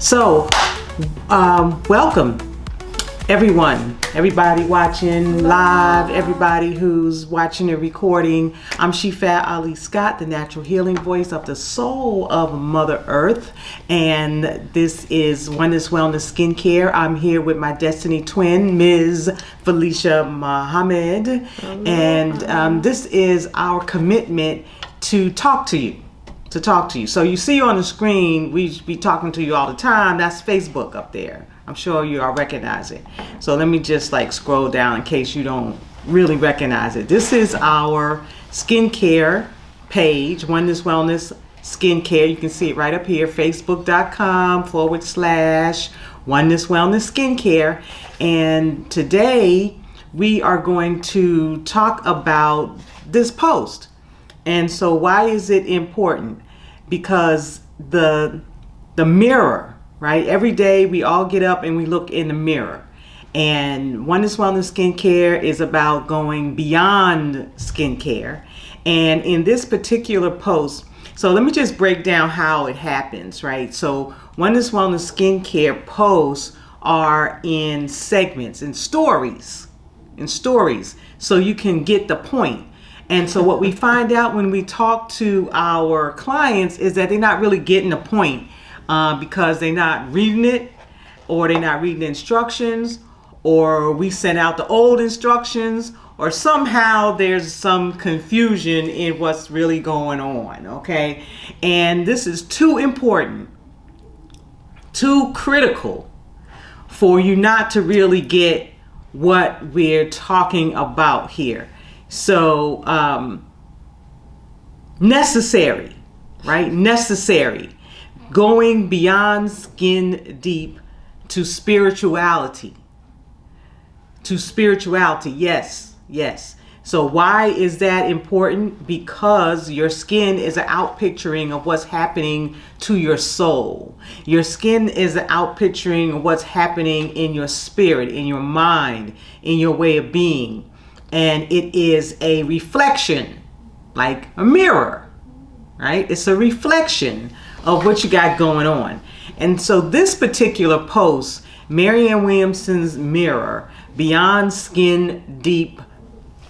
So, welcome everyone, everybody watching live, everybody who's watching a recording. I'm Shifa Ali Scott, the natural healing voice of the soul of Mother Earth, and this is Oneness Wellness Skincare. I'm here with my destiny twin, Ms. Felicia Muhammad, and this is our commitment to talk to you. So you see on the screen, we be talking to you all the time. That's Facebook up there. I'm sure you all recognize it. So let me just scroll down in case you don't really recognize it. This is our skincare page, Oneness Wellness Skincare. You can see it right up here, facebook.com/Oneness Wellness Skincare. And today we are going to talk about this post. And so why is it important? Because the mirror, right? Every day we all get up and we look in the mirror. And Oneness Wellness Skincare is about going beyond skincare. And in this particular post, so let me just break down how it happens, right? So Oneness Wellness Skincare posts are in segments, in stories, so you can get the point. And so what we find out when we talk to our clients is that they're not really getting the point because they're not reading it, or they're not reading the instructions, or we sent out the old instructions, or somehow there's some confusion in what's really going on, okay? And this is too important, too critical for you not to really get what we're talking about here. So, necessary, right? Necessary. Going beyond skin deep to spirituality. Yes. So why is that important? Because your skin is an outpicturing of what's happening to your soul. Your skin is an outpicturing of what's happening in your spirit, in your mind, in your way of being. And it is a reflection, like a mirror, right? It's a reflection of what you got going on. And so this particular post, Marianne Williamson's Mirror, Beyond Skin Deep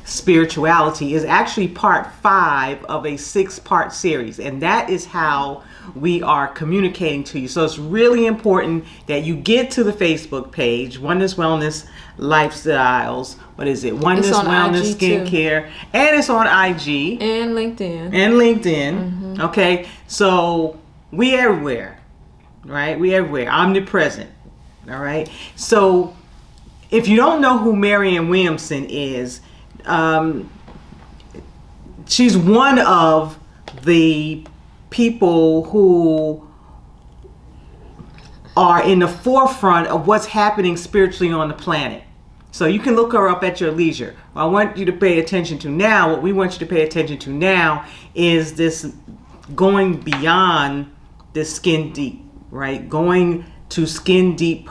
Spirituality, is actually part 5 of a 6-part series. And that is how we are communicating to you. So it's really important that you get to the Facebook page, Oneness Wellness Lifestyles. What is it? Oneness Wellness Skincare. Too. And it's on IG. And LinkedIn. Mm-hmm. Okay. So we everywhere, right? We everywhere. Omnipresent. All right. So if you don't know who Marianne Williamson is, she's one of the people who are in the forefront of what's happening spiritually on the planet. So you can look her up at your leisure. What I want you to pay attention to now, what we want you to pay attention to now, is this going beyond this skin deep, right? Going to skin deep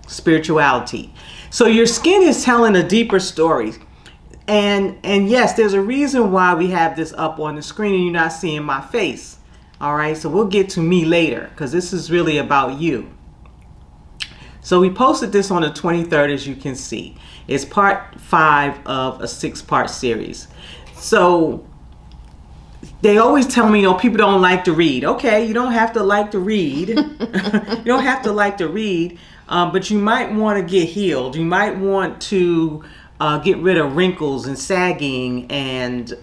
spirituality. So your skin is telling a deeper story. And yes, there's a reason why we have this up on the screen and you're not seeing my face. All right, so we'll get to me later because this is really about you. So we posted this on the 23rd, as you can see. It's part 5 of a 6-part series. So they always tell me, people don't like to read. Okay, you don't have to like to read. You don't have to like to read, but you might want to get healed. You might want to get rid of wrinkles and sagging and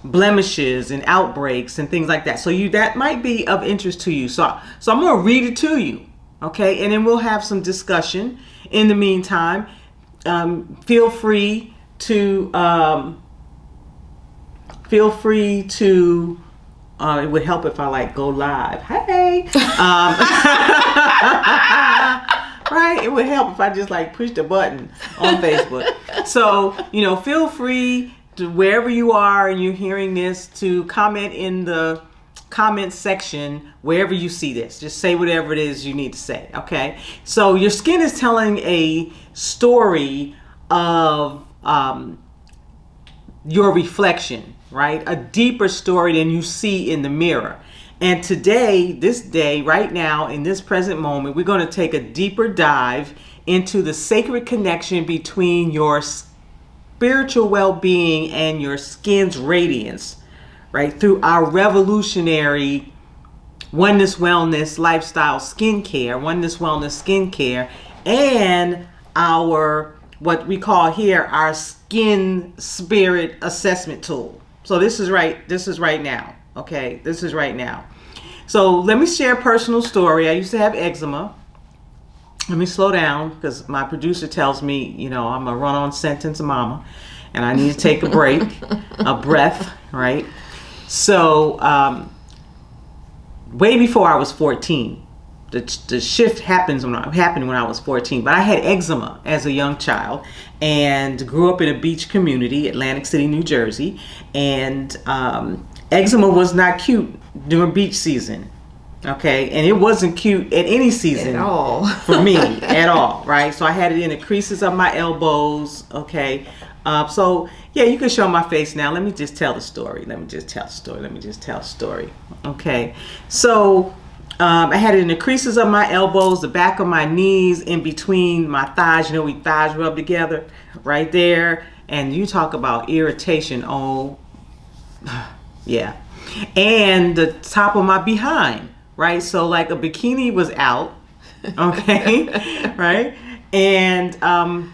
blemishes and outbreaks and things like that. So that might be of interest to you. So I'm going to read it to you, okay? And then we'll have some discussion. In the meantime, feel free to it would help if I go live. Hey. Right? It would help if I just push the button on Facebook. So, feel free to, wherever you are and you're hearing this, to comment in the comment section wherever you see this. Just say whatever it is you need to say, okay? So your skin is telling a story of your reflection, right? A deeper story than you see in the mirror. And today, this day, right now, in this present moment, we're going to take a deeper dive into the sacred connection between your spiritual well-being and your skin's radiance, right? Through our revolutionary Oneness Wellness Lifestyle Skincare, Oneness Wellness Skincare, and our, what we call here, our Skin Spirit Assessment Tool. So this is right now, okay? This is right now. So let me share a personal story. I used to have eczema. Let me slow down because my producer tells me, you know, I'm a run-on sentence mama and I need to take a break, a breath, right? So way before I was 14, the shift happened when I was 14, but I had eczema as a young child and grew up in a beach community, Atlantic City, New Jersey, and eczema was not cute during beach season, okay? And it wasn't cute at any season at all for me at all, right? So I had it in the creases of my elbows, okay? So yeah, you can show my face now. Let me just tell the story. Okay, so I had it in the creases of my elbows, the back of my knees, in between my thighs. You know, we thighs rub together right there. And you talk about irritation. Oh, yeah. And the top of my behind, right? So like a bikini was out, okay, right? And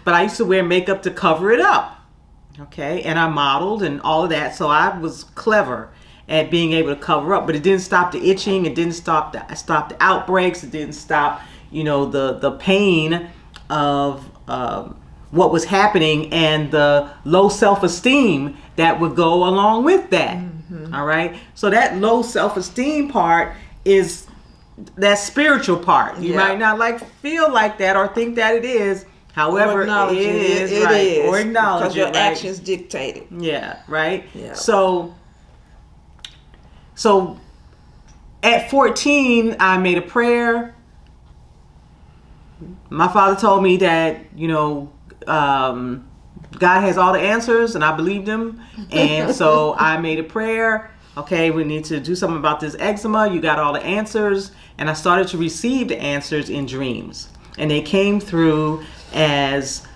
but I used to wear makeup to cover it up, okay? And I modeled and all of that, so I was clever at being able to cover up. But it didn't stop the itching. It didn't stop the outbreaks. It didn't stop, you know, the pain of what was happening and the low self-esteem that would go along with that. Mm-hmm. All right. So that low self-esteem part is that spiritual part. You might not feel like that or think that it is. However, it is, right? Or acknowledge because your right? actions dictate it. Yeah. Right. Yeah. So at 14, I made a prayer. My father told me that, you know, God has all the answers, and I believed him. And so I made a prayer. Okay, we need to do something about this eczema. You got all the answers. And I started to receive the answers in dreams. And they came through as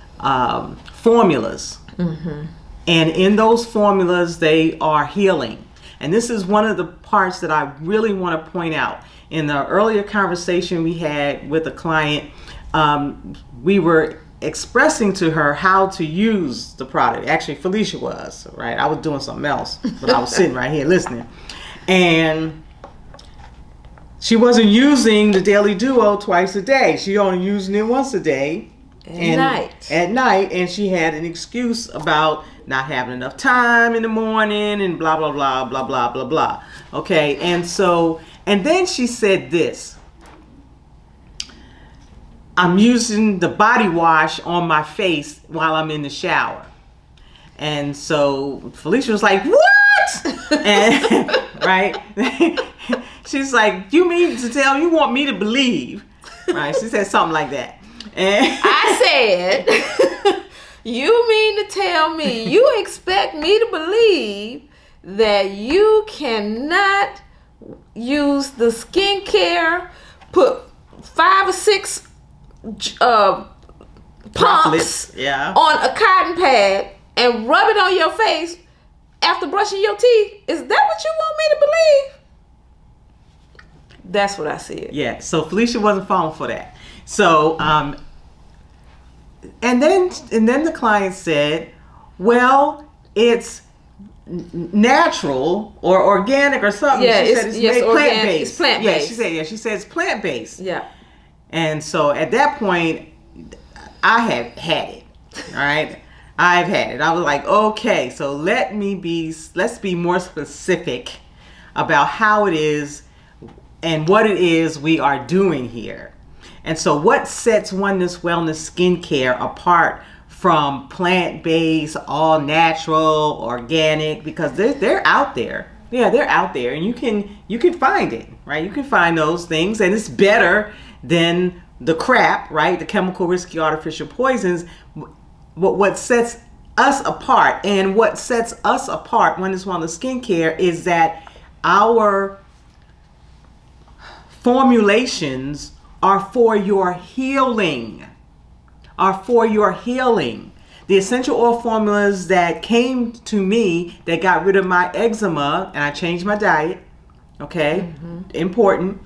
formulas. Mm-hmm. And in those formulas, they are healing. And this is one of the parts that I really want to point out. In the earlier conversation we had with a client, we were expressing to her how to use the product. Actually, Felicia was, right? I was doing something else, but I was sitting right here listening. And she wasn't using the Daily Duo twice a day. She only using it once a day. At night. And she had an excuse about not having enough time in the morning and blah, blah, blah, blah, blah, blah, blah. Okay, and then she said this. I'm using the body wash on my face while I'm in the shower. And so Felicia was like, what? And, right? She's like, you mean to tell me, you want me to believe? Right? She said something like that. And I said, you mean to tell me, you expect me to believe that you cannot use the skincare, put 5 or 6 pumps on a cotton pad and rub it on your face after brushing your teeth? Is that what you want me to believe? That's what I said. Yeah, so Felicia wasn't falling for that. So and then the client said, well, it's natural or organic or something. Yeah, she said it's plant-based. It's plant-based. Yeah, she said it's plant-based. Yeah. And so at that point, I have had it. All right. I've had it. I was like, okay, so let's be more specific about how it is and what it is we are doing here. And so what sets Oneness Wellness Skincare apart from plant-based, all natural, organic, because they're out there. Yeah, they're out there, and you can find it, right? You can find those things, and it's better than the crap, right? The chemical, risky, artificial poisons. What sets us apart, Oneness Wellness Skincare, is that our formulations are for your healing. The essential oil formulas that came to me that got rid of my eczema, and I changed my diet, okay? Important.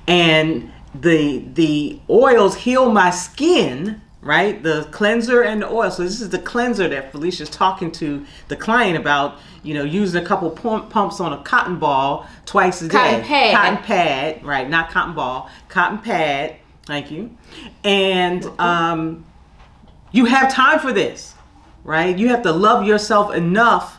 And the oils heal my skin, right? The cleanser and the oil. So this is the cleanser that Felicia's talking to the client about, using a couple pumps on a cotton ball twice a day. Cotton pad, right? Not cotton ball, cotton pad. Thank you. And you have time for this, right? You have to love yourself enough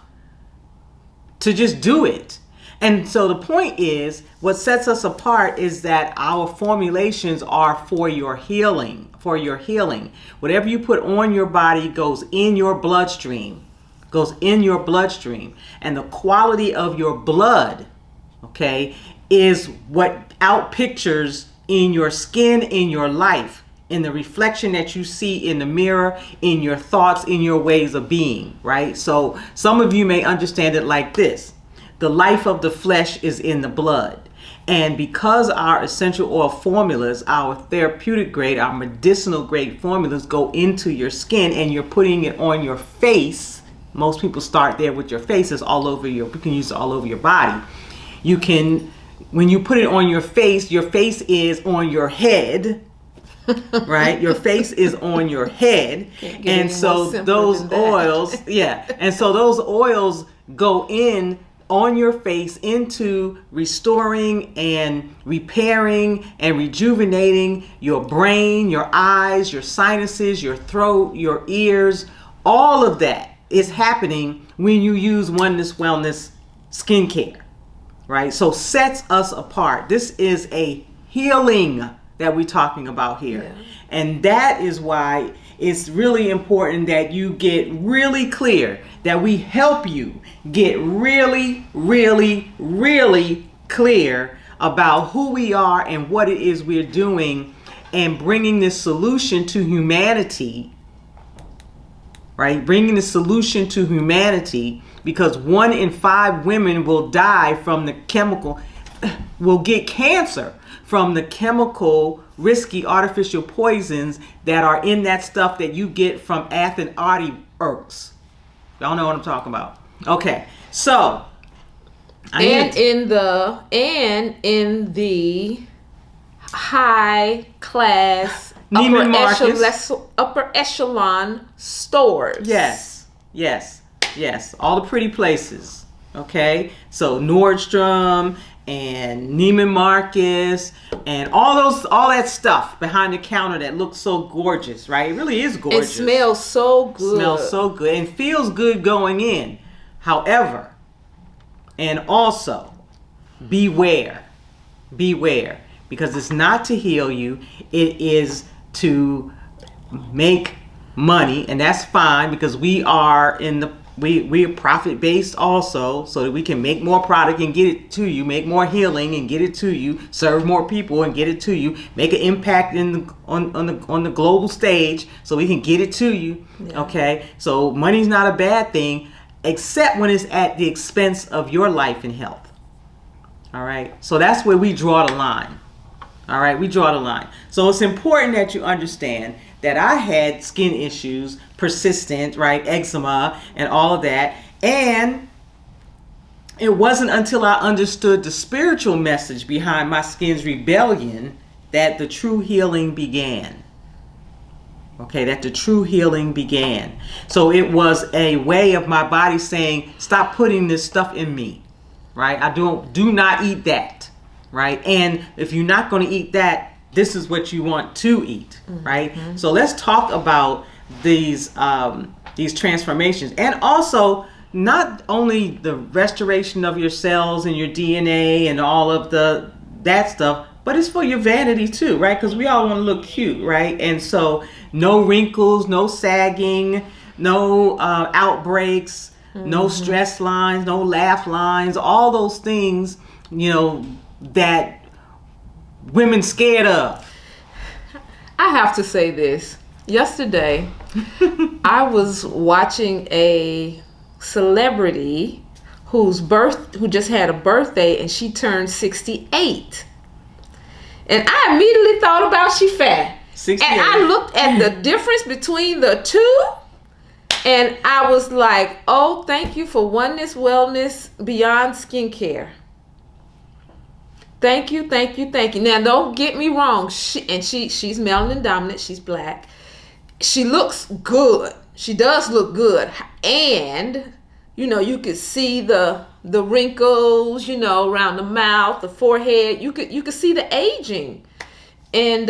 to just do it. And so the point is, what sets us apart is that our formulations are for your healing, Whatever you put on your body goes in your bloodstream, And the quality of your blood, okay, is what outpictures in your skin, in your life, in the reflection that you see in the mirror, in your thoughts, in your ways of being, right? So some of you may understand it like this. The life of the flesh is in the blood. And because our essential oil formulas, our therapeutic grade, our medicinal grade formulas go into your skin and you're putting it on your face. Most people start there with your face. It's all over you can use it all over your body. When you put it on your face is on your head. Right? Your face is on your head. And so those oils, and so those oils go in on your face into restoring and repairing and rejuvenating your brain, your eyes, your sinuses, your throat, your ears. All of that is happening when you use Oneness Wellness skincare, right? So sets us apart. This is a healing that we're talking about here. Yeah. And that is why it's really important that you get really clear, that we help you get really, really, really clear about who we are and what it is we're doing and bringing this solution to humanity, right? Bringing the solution to humanity, because 1 in 5 women will die from the will get cancer from the chemical, risky, artificial poisons that are in that stuff that you get from Ath and Artie herbs. Y'all know what I'm talking about. Okay, so in the high class upper echelon stores. Yes. All the pretty places. Okay, so Nordstrom and Neiman Marcus and all that stuff behind the counter that looks so gorgeous, right? It really is gorgeous. It smells so good. And feels good going in. However, and also beware, because it's not to heal you, it is to make money, and that's fine, because we are we're profit based also, so that we can make more product and get it to you, make more healing and get it to you, serve more people and get it to you, make an impact on the global stage so we can get it to you. Yeah. Okay, so money's not a bad thing, except when it's at the expense of your life and health. All right, so that's where we draw the line. All right, we draw the line. So it's important that you understand that I had skin issues, persistent, right, eczema and all of that. And it wasn't until I understood the spiritual message behind my skin's rebellion that the true healing began. Okay, that the true healing began. So it was a way of my body saying, stop putting this stuff in me, right? Do not eat that, right? And if you're not going to eat that, this is what you want to eat, right? Mm-hmm. So let's talk about these transformations, and also not only the restoration of your cells and your DNA and all of that stuff, but it's for your vanity too, right? Because we all want to look cute, right? And so no wrinkles, no sagging, no outbreaks, no stress lines, no laugh lines, all those things, that women scared of. I have to say this. Yesterday, I was watching a celebrity who just had a birthday, and she turned 68 And I immediately thought about Shifa. 68. And I looked at the difference between the two. And I was like, oh, thank you for Oneness, Wellness, Beyond Skincare. Thank you, thank you, thank you. Now, don't get me wrong. She's melanin dominant. She's black. She looks good. She does look good. And, you could see the wrinkles, around the mouth, the forehead. You could see the aging. And,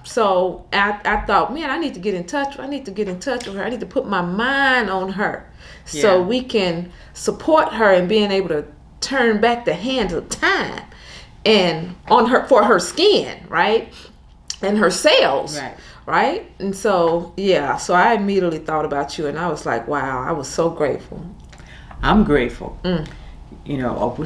so I thought, man, I need to get in touch with her. I need to put my mind on her so we can support her in being able to turn back the hands of time and for her skin, right? And her cells, right? And so, so I immediately thought about you, and I was like, wow, I was so grateful. I'm grateful.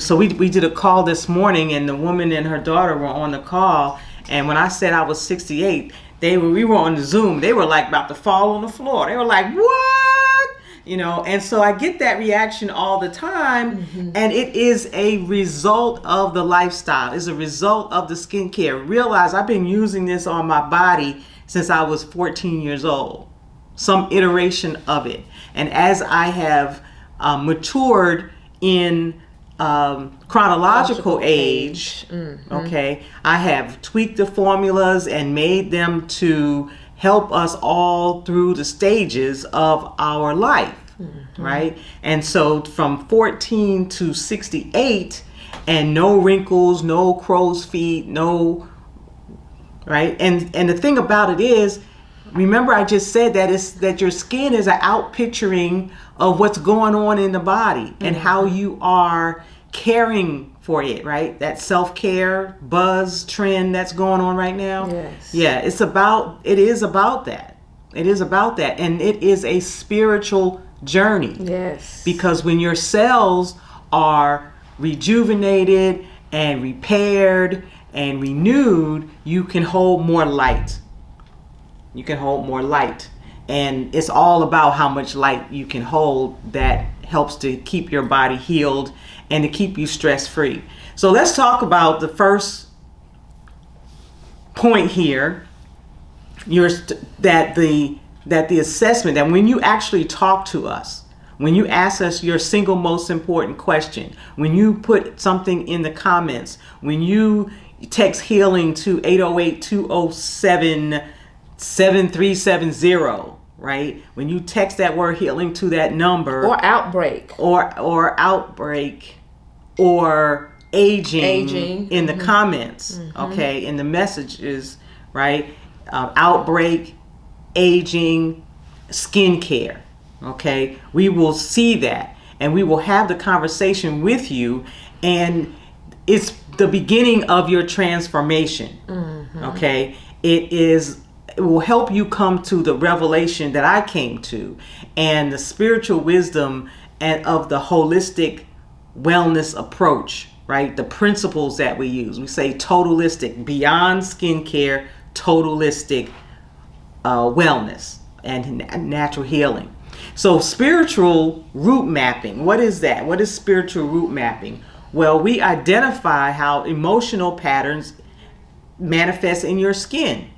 So we did a call this morning, and the woman and her daughter were on the call. And when I said I was 68, we were on the Zoom. They were like about to fall on the floor. They were like, what? And so I get that reaction all the time. Mm-hmm. And it is a result of the lifestyle. It's a result of the skincare. Realize I've been using this on my body since I was 14 years old. Some iteration of it. And as I have matured in chronological age, okay, I have tweaked the formulas and made them to help us all through the stages of our life, right? And so from 14 to 68, and no wrinkles, no crow's feet, no, right? And the thing about it is, remember I just said that your skin is an outpicturing of what's going on in the body and how you are caring for it, right? That self-care buzz trend that's going on right now. Yes. Yeah, it is about that. It is about that. And it is a spiritual journey. Yes. Because when your cells are rejuvenated and repaired and renewed, you can hold more light. And it's all about how much light you can hold that helps to keep your body healed and to keep you stress-free. So let's talk about the first point here. That the assessment, that when you actually talk to us, when you ask us your single most important question, when you put something in the comments, when you text healing to 808-207-7370, right? When you text that word healing to that number, or outbreak, or outbreak, or aging in the comments, okay, in the messages, right? Outbreak, aging, skincare, okay? We will see that, and we will have the conversation with you, and it's the beginning of your transformation, okay? It will help you come to the revelation that I came to, and the spiritual wisdom and of the holistic wellness approach, right? The principles that we use. We say totalistic, beyond skincare, totalistic wellness and natural healing. So spiritual root mapping, what is that? What is spiritual root mapping? Well, we identify how emotional patterns manifest in your skin,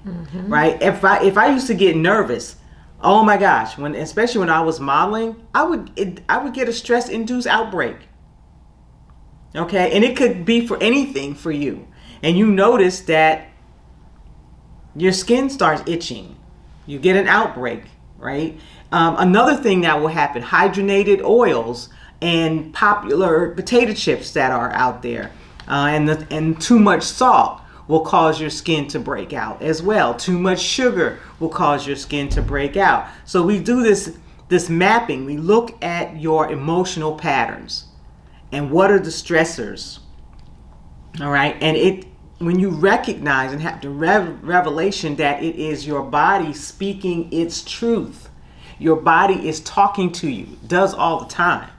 right? If I used to get nervous, oh my gosh, especially when I was modeling, I would get a stress-induced outbreak. Okay, and it could be for anything for you, and you notice that your skin starts itching, you get an outbreak, right? Another thing that will happen: hydrogenated oils and popular potato chips that are out there, and too much salt will cause your skin to break out as well. Too much sugar will cause your skin to break out. So we do this mapping. We look at your emotional patterns and what are the stressors. All right, and when you recognize and have the revelation that it is your body speaking its truth, your body is talking to you. It does all the time.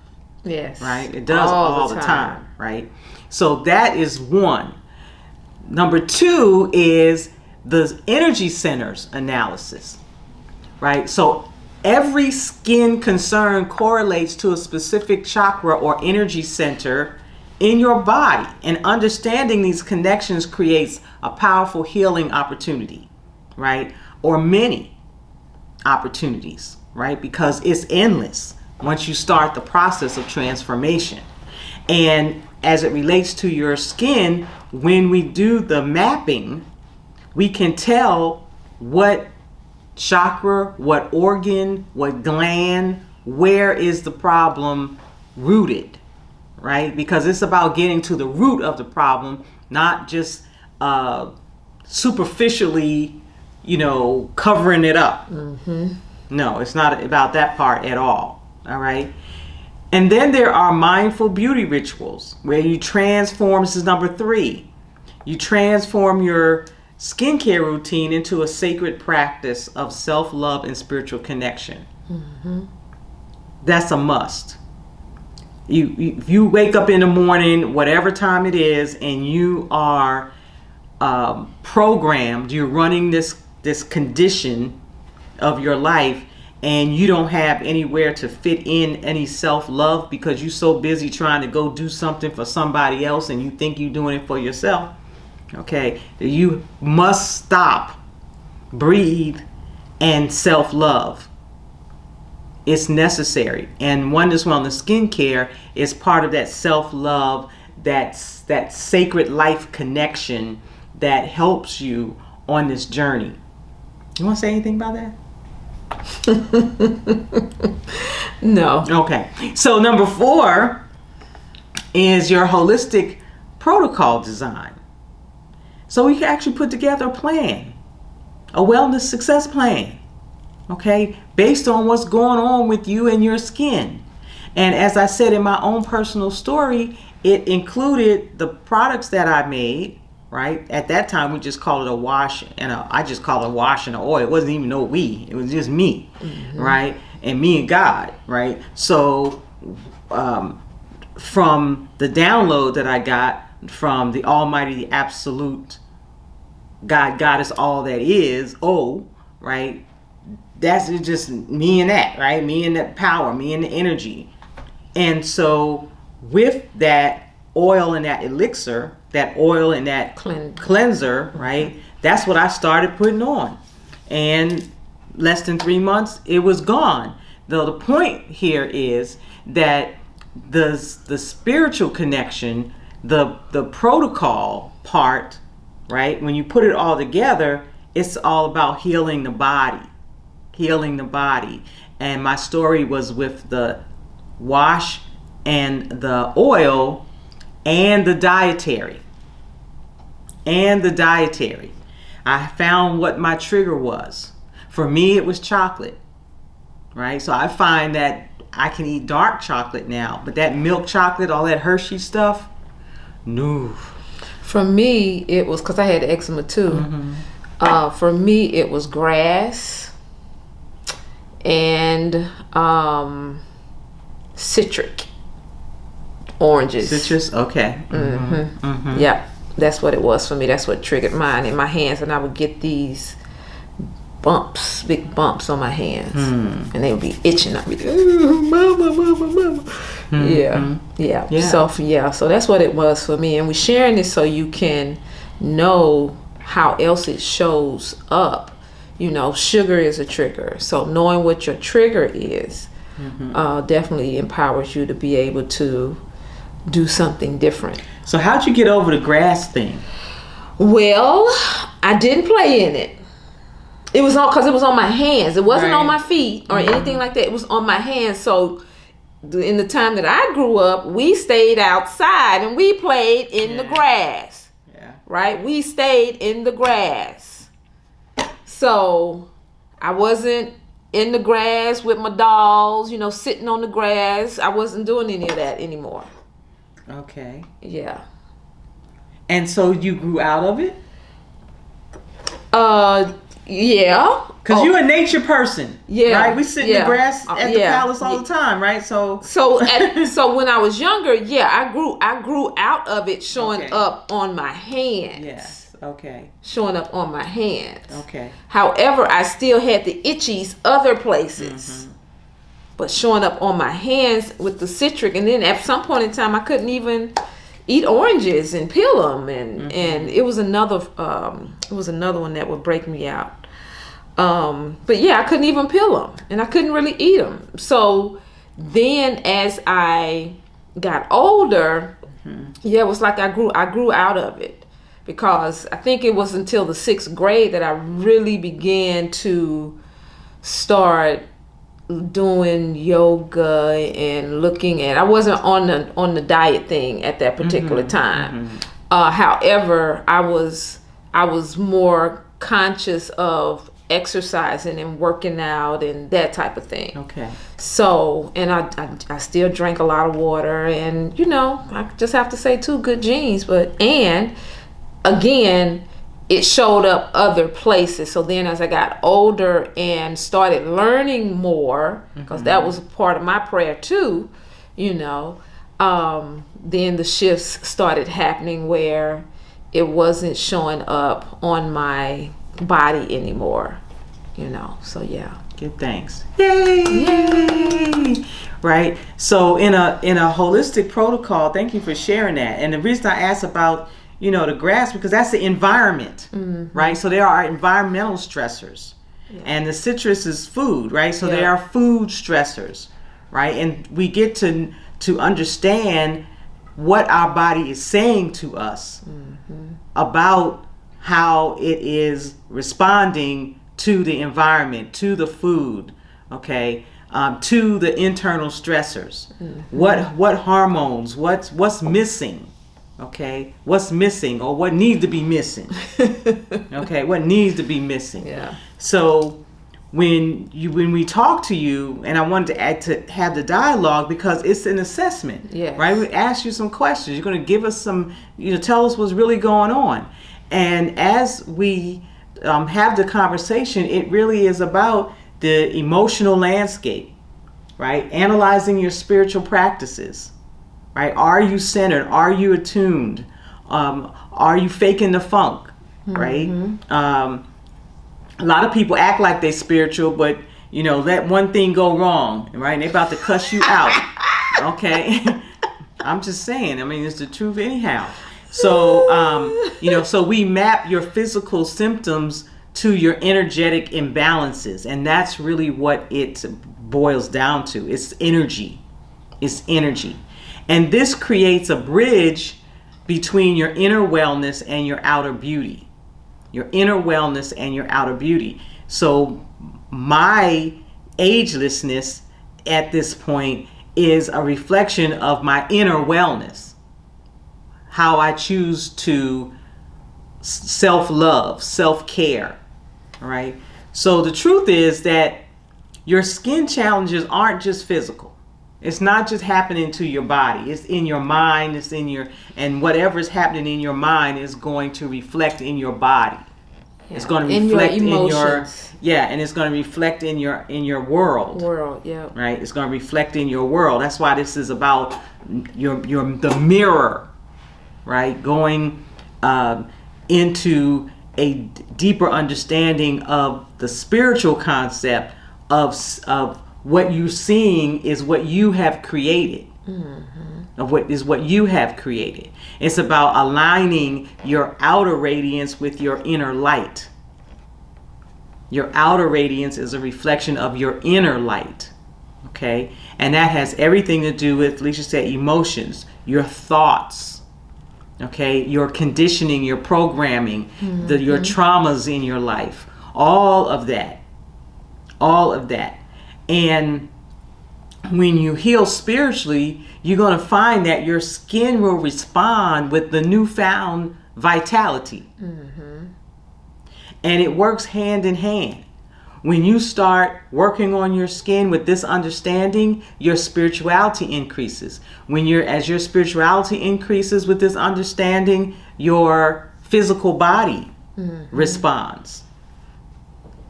Yes. Right? It does all the time, right? So that is one. Number two is the energy centers analysis, right? So every skin concern correlates to a specific chakra or energy center in your body. And understanding these connections creates a powerful healing opportunity, right? Or many opportunities, right? Because it's endless once you start the process of transformation. And as it relates to your skin, when we do the mapping, we can tell what chakra, what organ, what gland, where is the problem rooted, right? Because it's about getting to the root of the problem, not just superficially, covering it up. No, it's not about that part at all. All right. And then there are mindful beauty rituals where you transform. This is number 3. You transform your skincare routine into a sacred practice of self-love and spiritual connection. That's a must. If you wake up in the morning, whatever time it is, and you are programmed, you're running this condition of your life, and you don't have anywhere to fit in any self-love because you're so busy trying to go do something for somebody else and you think you're doing it for yourself, okay, you must stop, breathe, and self-love. It's necessary. And Oneness Wellness Skincare is part of that self-love, that sacred life connection that helps you on this journey. You want to say anything about that? No. Okay. So number 4 is your holistic protocol design. So we can actually put together a plan, a wellness success plan, okay, based on what's going on with you and your skin. And as I said in my own personal story, it included the products that I made. Right at that time, we just called it a wash, and I just called it a wash and an oil. It wasn't even no we; it was just me, right, and me and God, right. So, from the download that I got from the Almighty, the Absolute God, Goddess, all that is, right. That's just me and that, right? Me and that power, me and the energy, and so with that oil and that elixir. That oil and that cleanser, right? That's what I started putting on. And less than 3 months, it was gone. Though the point here is that the spiritual connection, the protocol part, right? When you put it all together, it's all about healing the body. Healing the body. And my story was with the wash and the oil and the dietary. I found what my trigger was. For me, it was chocolate, right? So I find that I can eat dark chocolate now, but that milk chocolate, all that Hershey stuff, no. For me, it was because I had eczema too. For me, it was grass and citric oranges. Citrus, okay. Yeah, that's what it was for me. That's what triggered mine in my hands, and I would get these bumps, big bumps on my hands, and they would be itching. I'd be like, "Ooh, mama. Yeah. So that's what it was for me, and we're sharing this so you can know how else it shows up. Sugar is a trigger, so knowing what your trigger is definitely empowers you to be able to do something different. So how'd you get over the grass thing? Well, I didn't play in it. It was on because it was on my hands. It wasn't on my feet or anything like that. It was on my hands. So in the time that I grew up, we stayed outside and we played in the grass. Yeah. Right? We stayed in the grass. So I wasn't in the grass with my dolls, sitting on the grass. I wasn't doing any of that anymore. Okay. Yeah. And so you grew out of it? Yeah. Because you're a nature person. Yeah. Right? We sit in the grass at the palace all the time, right? So when I was younger, I grew out of it showing up on my hands. Yes. Okay. Showing up on my hands. Okay. However, I still had the itchies other places. But showing up on my hands with the citric, and then at some point in time, I couldn't even eat oranges and peel them, and it was another one that would break me out. But yeah, I couldn't even peel them, and I couldn't really eat them. So then, as I got older, yeah, it was like I grew out of it, because I think it was until the 6th grade that I really began to start doing yoga and looking at. I wasn't on the diet thing at that particular time. However, I was more conscious of exercising and working out and that type of thing. Okay. So, and I still drank a lot of water, and I just have to say, too, good genes. But and again, it showed up other places. So then as I got older and started learning more, because that was a part of my prayer too, then the shifts started happening where it wasn't showing up on my body anymore, so yeah. Give thanks. Yay! Right. So in a holistic protocol, thank you for sharing that. And the reason I asked about the grass, because that's the environment, right? So there are environmental stressors, and the citrus is food, right? So there are food stressors, right? And we get to understand what our body is saying to us about how it is responding to the environment, to the food, okay, to the internal stressors. What hormones? What's missing? Okay, what's missing, or what needs to be missing? Okay, what needs to be missing? Yeah. So when we talk to you, and I wanted to have the dialogue because it's an assessment. Yes. Right. We ask you some questions. You're going to give us some. Tell us what's really going on. And as we have the conversation, it really is about the emotional landscape, right? Analyzing your spiritual practices. Right? Are you centered? Are you attuned? Are you faking the funk? Right? A lot of people act like they're spiritual, but let one thing go wrong, right? And they're about to cuss you out. Okay? I'm just saying. I mean, it's the truth anyhow. So, so we map your physical symptoms to your energetic imbalances, and that's really what it boils down to. It's energy. It's energy. And this creates a bridge between your inner wellness and your outer beauty. Your inner wellness and your outer beauty. So my agelessness at this point is a reflection of my inner wellness. How I choose to self-love, self-care. All right. So the truth is that your skin challenges aren't just physical. It's not just happening to your body. It's in your mind. It's in and whatever's happening in your mind is going to reflect in your body. Yeah. It's going to reflect in your and it's going to reflect in your world. Yeah. Right. It's going to reflect in your world. That's why this is about the mirror, right? Going into a deeper understanding of the spiritual concept of what you're seeing is what you have created. Of what you have created. It's about aligning your outer radiance with your inner light. Your outer radiance is a reflection of your inner light. Okay? And that has everything to do with, Alicia said, emotions, your thoughts. Okay? Your conditioning, your programming, your traumas in your life. All of that. All of that. And when you heal spiritually, you're going to find that your skin will respond with the newfound vitality. And it works hand in hand. When you start working on your skin with this understanding, your spirituality increases. As your spirituality increases with this understanding, your physical body responds.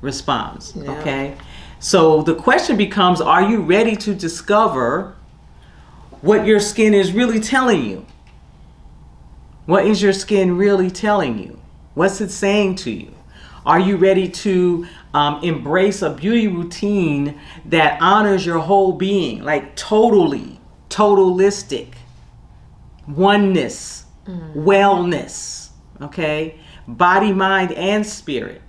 Yeah. Okay? So the question becomes, are you ready to discover what your skin is really telling you? What is your skin really telling you? What's it saying to you? Are you ready to embrace a beauty routine that honors your whole being, like totally, totalistic, oneness, wellness, okay? Body, mind, and spirit.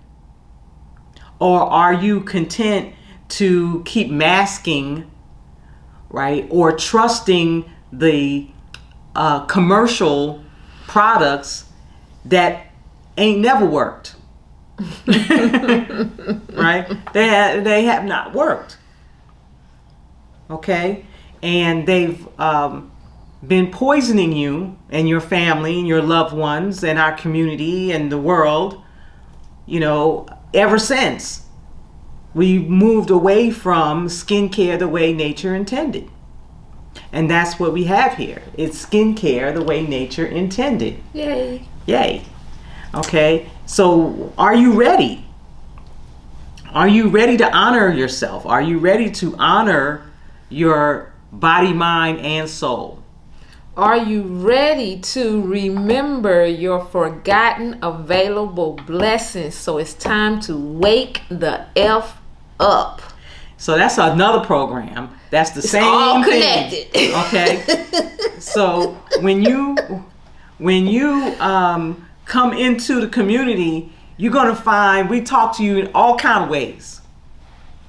Or are you content to keep masking, right? Or trusting the commercial products that ain't never worked, right? They have not worked, okay? And they've been poisoning you and your family and your loved ones and our community and the world, ever since we moved away from skincare the way nature intended. And that's what we have here. It's skincare the way nature intended. Yay. Yay. Okay, so are you ready? Are you ready to honor yourself? Are you ready to honor your body, mind, and soul? Are you ready to remember your forgotten available blessings? So it's time to wake the F up. So that's another program. That's the same all thing. Connected. Okay. So when you come into the community, you're gonna find we talk to you in all kind of ways.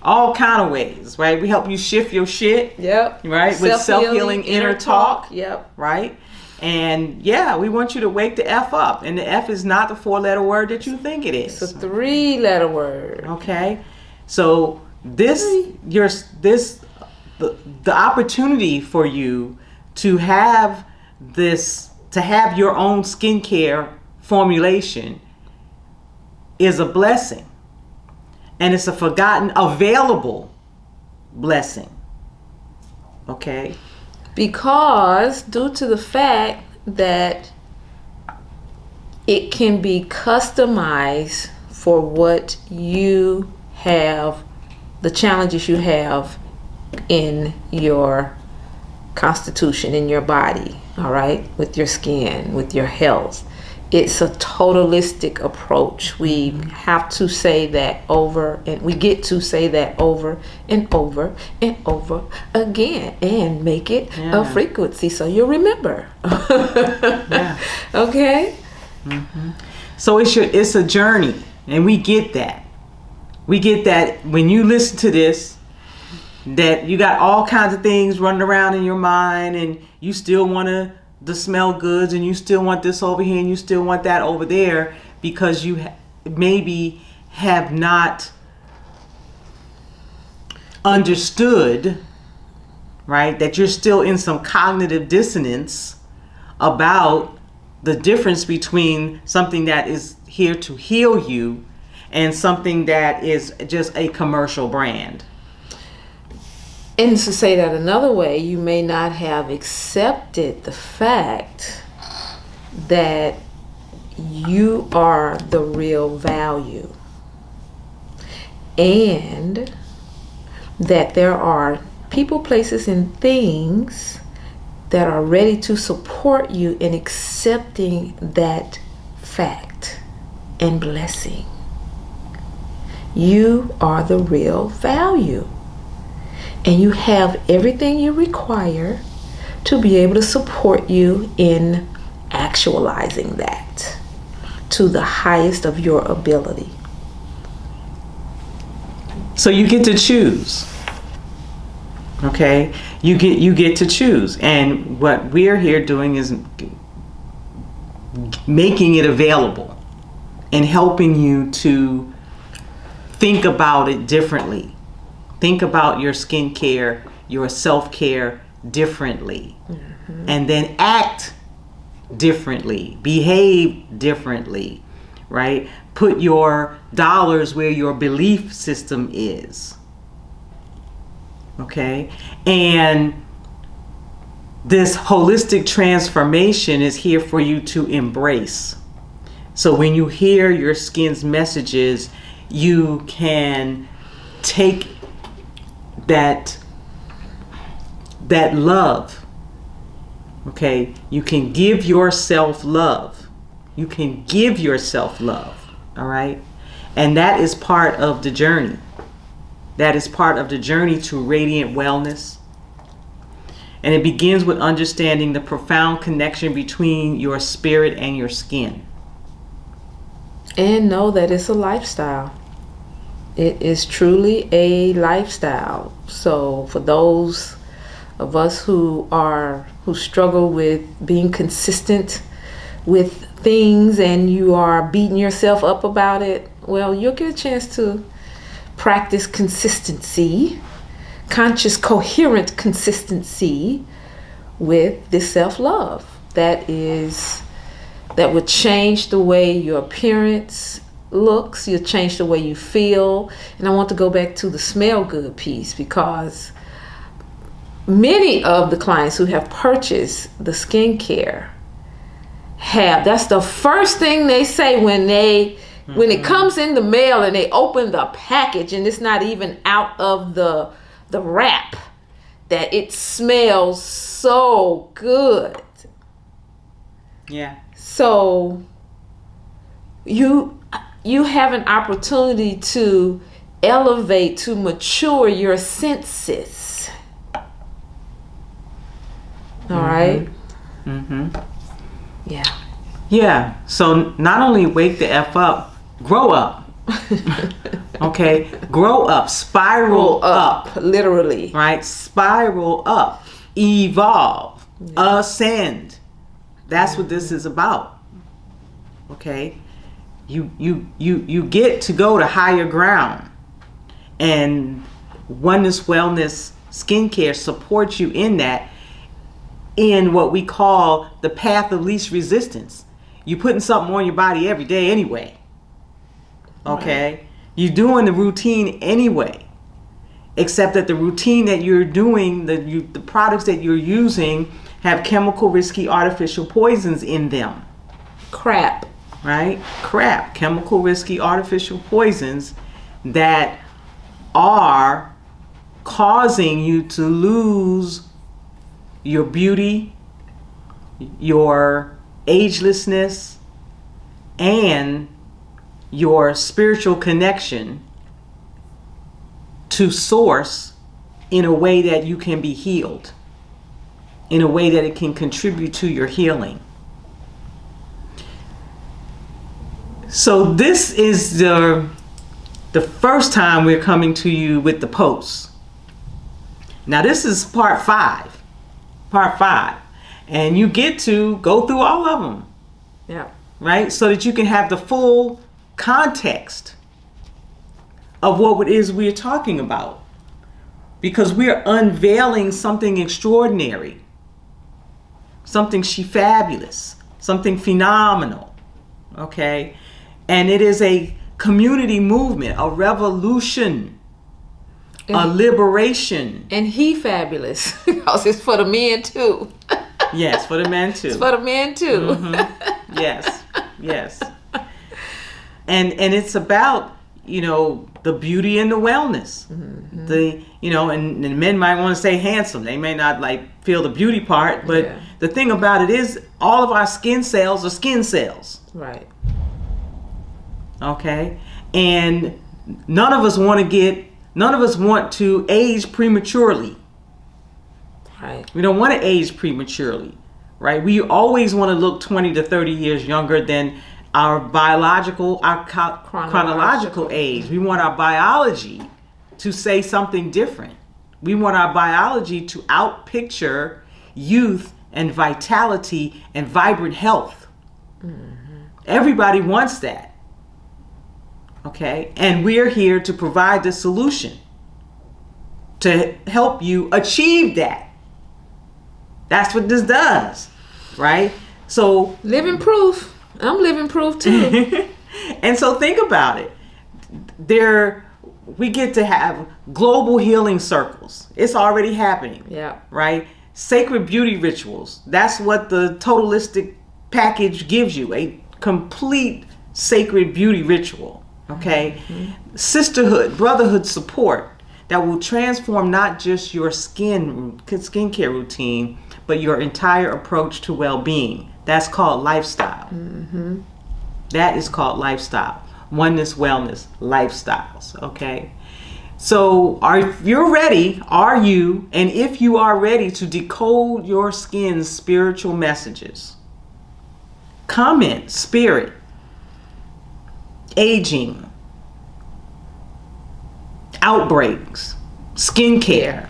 All kind of ways, right? We help you shift your shit. Yep. Right? With self-healing inner talk. Yep. Right? And yeah, we want you to wake the F up. And the F is not the 4-letter word that you think it is. It's a 3-letter word. Okay? So the opportunity for you to have your own skincare formulation is a blessing. And it's a forgotten, available blessing. Okay? Because due to the fact that it can be customized for what you have, the challenges you have in your constitution, in your body, all right? With your skin, with your health. It's a totalistic approach. We have to say that over, and we get to say that over and over and over again, and make it a frequency so you'll remember. Yeah. Okay? Mm-hmm. So it's a journey, and we get that. We get that when you listen to this, that you got all kinds of things running around in your mind, and you still want to smell goods, and you still want this over here, and you still want that over there, because you maybe have not understood, right, that you're still in some cognitive dissonance about the difference between something that is here to heal you and something that is just a commercial brand. And to say that another way, you may not have accepted the fact that you are the real value, and that there are people, places, and things that are ready to support you in accepting that fact and blessing. You are the real value. And you have everything you require to be able to support you in actualizing that to the highest of your ability. So you get to choose. Okay? You get to choose. And what we're here doing is making it available and helping you to think about it differently. Think about your skincare, your self-care differently. Mm-hmm. And then act differently, behave differently, right? Put your dollars where your belief system is. Okay? And this holistic transformation is here for you to embrace. So when you hear your skin's messages, you can take that love. Okay? You can give yourself love. You can give yourself love. All right? And that is part of the journey. That is part of the journey to radiant wellness. And it begins with understanding the profound connection between your spirit and your skin. And know that it's a lifestyle. It is truly a lifestyle. So for those of us who struggle with being consistent with things and you are beating yourself up about it, well, you'll get a chance to practice consistency, conscious, coherent consistency with this self-love that would change the way your appearance looks. You'll change the way you feel. And I want to go back to the smell good piece, because many of the clients who have purchased the skincare that's the first thing they say when it comes in the mail and they open the package and it's not even out of the wrap, that it smells so good. Yeah. So you have an opportunity to elevate, to mature your senses. All right? Mm-hmm. Yeah. Yeah. So not only wake the F up, grow up. Okay? Grow up. Spiral up. Literally. Right? Spiral up. Evolve. Yeah. Ascend. That's what this is about. Okay? You get to go to higher ground. And Oneness Wellness Skincare supports you in that, in what we call the path of least resistance. You're putting something on your body every day anyway. Okay? Right. You're doing the routine anyway. Except that the routine that you're doing, the products that you're using have chemical, risky, artificial poisons in them. Crap. Right? Crap. Chemical, risky, artificial poisons that are causing you to lose your beauty, your agelessness, and your spiritual connection to source in a way that you can be healed, in a way that it can contribute to your healing. So this is the first time we're coming to you with the posts. Now this is part 5. And you get to go through all of them. Yeah. Right? So that you can have the full context of what it is we're talking about. Because we're unveiling something extraordinary. Something fabulous. Something phenomenal. Okay? And it is a community movement, a revolution, a liberation. And he fabulous, because it's for the men too. Yes, for the men too. It's for the men too. Mm-hmm. Yes. And it's about, the beauty and the wellness. Mm-hmm. And men might want to say handsome. They may not feel the beauty part, but the thing about it is all of our skin cells are skin cells. Right. Okay? And none of us want to age prematurely. Right. We don't want to age prematurely, right? We always want to look 20 to 30 years younger than our chronological age. We want our biology to say something different. We want our biology to outpicture youth and vitality and vibrant health. Mm-hmm. Everybody wants that. Okay? And we're here to provide the solution to help you achieve that. That's what this does, right? So living proof. I'm living proof too. And so think about it. We get to have global healing circles. It's already happening. Yeah. Right? Sacred beauty rituals. That's what the totalistic package gives you, a complete sacred beauty ritual. Okay? Mm-hmm. Sisterhood, brotherhood support that will transform not just your skincare routine, but your entire approach to well-being. That's called lifestyle. Mm-hmm. That is called lifestyle. Oneness, wellness, lifestyles. Okay? So if you're ready, are you? And if you are ready to decode your skin's spiritual messages, comment spirit, aging, outbreaks, skincare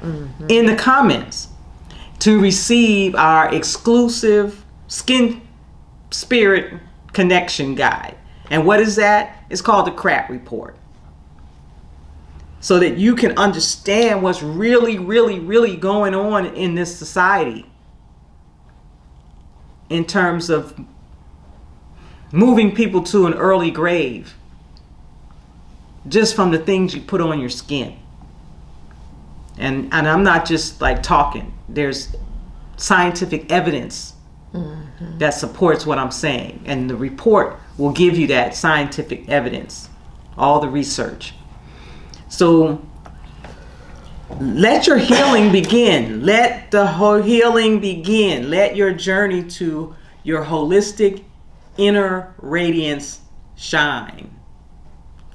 in the comments to receive our exclusive skin spirit connection guide. And what is that? It's called the Crap Report. So that you can understand what's really, really, really going on in this society in terms of moving people to an early grave just from the things you put on your skin. And I'm not just like talking. There's scientific evidence that supports what I'm saying. And the report will give you that scientific evidence, all the research. So let your healing begin. Let the whole healing begin. Let your journey to your holistic inner radiance shine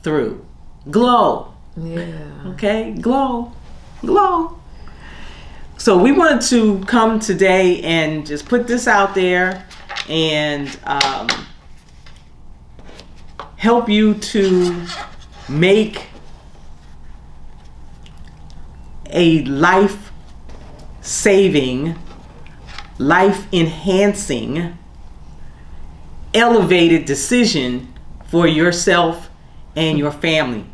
through. Glow. Yeah. Okay? Glow. Glow. So we wanted to come today and just put this out there and help you to make a life-saving, life-enhancing, elevated decision for yourself and your family,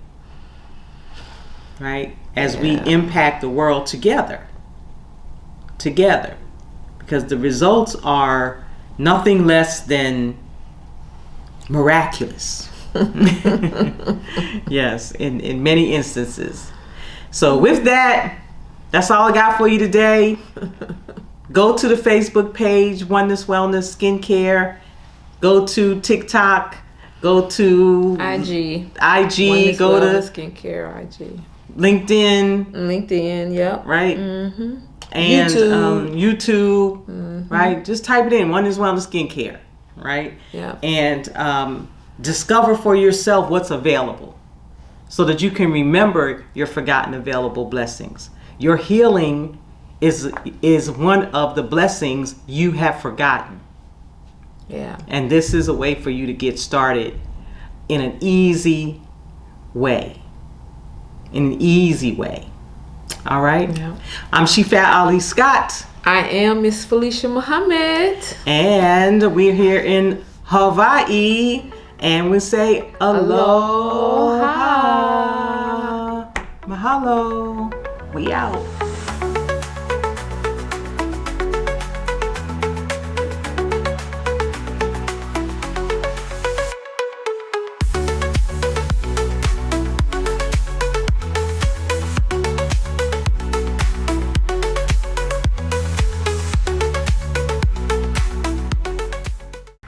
right? As we impact the world together, because the results are nothing less than miraculous. Yes, in many instances. So with that, that's all I got for you today. Go to the Facebook page, Oneness Wellness Skincare. Go to TikTok. Go to IG. IG. Go to Skincare IG. LinkedIn. Yep. Right. Mm-hmm. And YouTube. Right. Just type it in, Oneness Wellness Skincare. Right. Yeah. And discover for yourself what's available, so that you can remember your forgotten available blessings. Your healing is one of the blessings you have forgotten. Yeah. And this is a way for you to get started in an easy way. All right? Yeah. I'm Shifa Ali Scott. I am Miss Felicia Muhammad. And we're here in Hawaii. And we say aloha. Mahalo. We out.